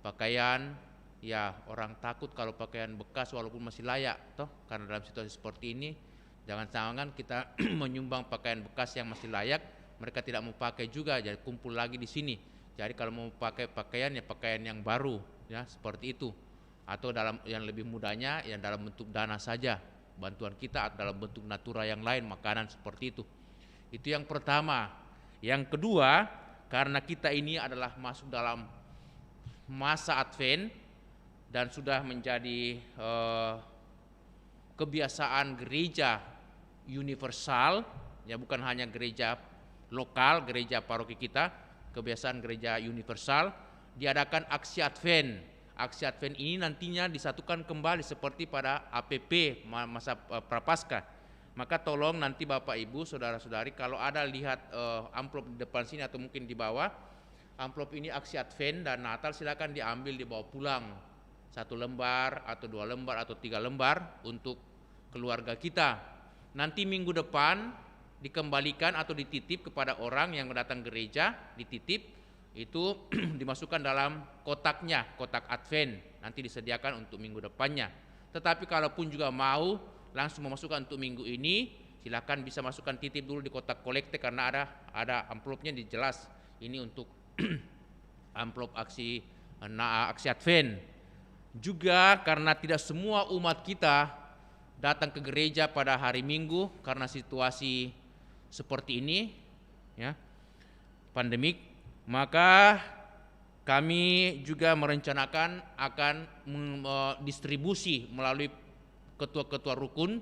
B: Pakaian, ya orang takut kalau pakaian bekas walaupun masih layak, toh karena dalam situasi seperti ini jangan-jangan kita menyumbang pakaian bekas yang masih layak, mereka tidak mau pakai juga, jadi kumpul lagi di sini. Jadi kalau mau pakai pakaian, ya pakaian yang baru, ya seperti itu. Atau dalam yang lebih mudahnya, yang dalam bentuk dana saja, bantuan kita dalam bentuk natura yang lain, makanan seperti itu. Itu yang pertama. Yang kedua, karena kita ini adalah masuk dalam masa Advent dan sudah menjadi kebiasaan gereja universal, ya bukan hanya gereja lokal, gereja paroki kita, kebiasaan gereja universal, diadakan aksi Advent. Aksi Advent ini nantinya disatukan kembali seperti pada APP masa Prapaskah. Maka tolong nanti Bapak Ibu, saudara-saudari, kalau ada lihat amplop di depan sini atau mungkin di bawah, amplop ini aksi Advent dan Natal, silakan diambil, dibawa pulang. 1 lembar atau 2 lembar atau 3 lembar untuk keluarga kita. Nanti minggu depan dikembalikan atau dititip kepada orang yang datang gereja, dititip. Itu dimasukkan dalam kotaknya, kotak Advent, nanti disediakan untuk minggu depannya. Tetapi kalaupun juga mau langsung memasukkan untuk minggu ini, silakan bisa masukkan titip dulu di kotak kolekte, karena ada amplopnya dijelas ini untuk amplop aksi Advent. Juga karena tidak semua umat kita datang ke gereja pada hari Minggu karena situasi seperti ini, ya, pandemik. Maka kami juga merencanakan akan distribusi melalui ketua-ketua rukun,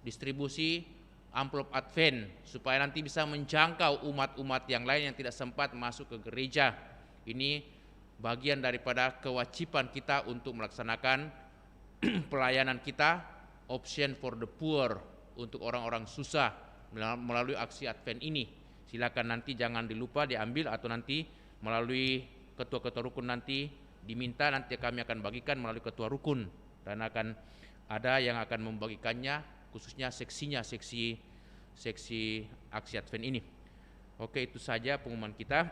B: distribusi amplop Advent supaya nanti bisa menjangkau umat-umat yang lain yang tidak sempat masuk ke gereja. Ini bagian daripada kewajiban kita untuk melaksanakan pelayanan kita, option for the poor, untuk orang-orang susah melalui aksi Advent ini. Silakan nanti jangan dilupa diambil, atau nanti melalui ketua-ketua rukun nanti diminta, nanti kami akan bagikan melalui ketua rukun, dan akan ada yang akan membagikannya khususnya seksinya, seksi aksi Advent ini. Oke, itu saja pengumuman kita.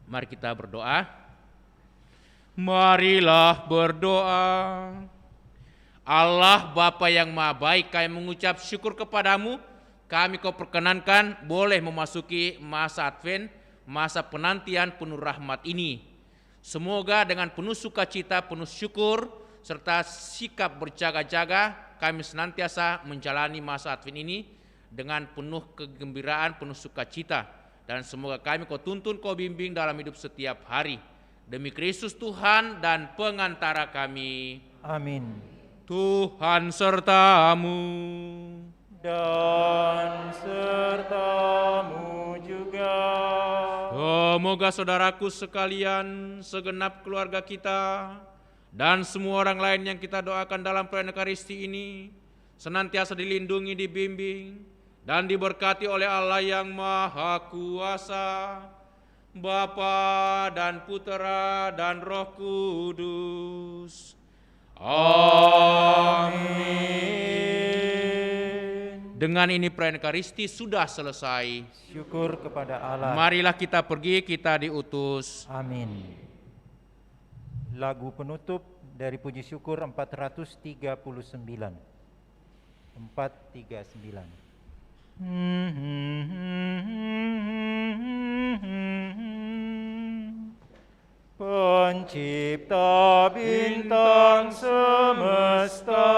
B: Mari kita berdoa. Marilah berdoa. Allah Bapa yang Maha Baik, kami mengucap syukur kepadamu. Kami kau perkenankan boleh memasuki masa Advent, masa penantian penuh rahmat ini. Semoga dengan penuh sukacita, penuh syukur, serta sikap berjaga-jaga, kami senantiasa menjalani masa Advent ini dengan penuh kegembiraan, penuh sukacita. Dan semoga kami kau tuntun, kau bimbing dalam hidup setiap hari. Demi Kristus Tuhan dan pengantara kami.
A: Amin.
B: Tuhan sertamu.
A: Dan sertamu juga.
B: Semoga saudaraku sekalian, segenap keluarga kita, dan semua orang lain yang kita doakan dalam perayaan Ekaristi ini, senantiasa dilindungi, dibimbing, dan diberkati oleh Allah yang Maha Kuasa, Bapa dan Putera dan Roh Kudus. Amin. Dengan ini perayaan Ekaristi sudah selesai.
A: Syukur kepada Allah.
B: Marilah kita pergi, kita diutus.
A: Amin. Lagu penutup dari Puji Syukur 439. 439. Pencipta bintang semesta,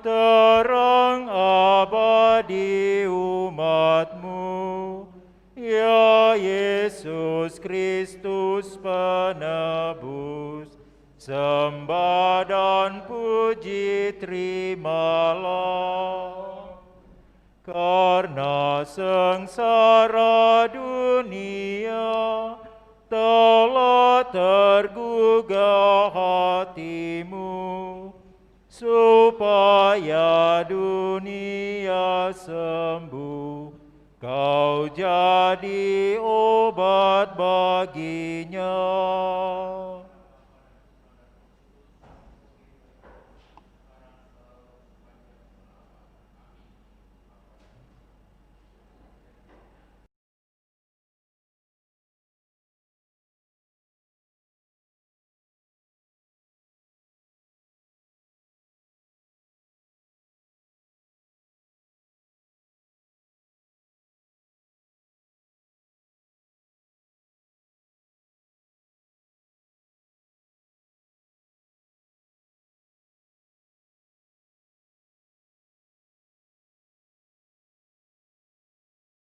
A: terang abadi umat-Mu, ya Yesus Kristus penebus, sembah dan puji terimalah. Karena sengsara dunia telah tergugah hatimu, supaya dunia sembuh, kau jadi obat bagi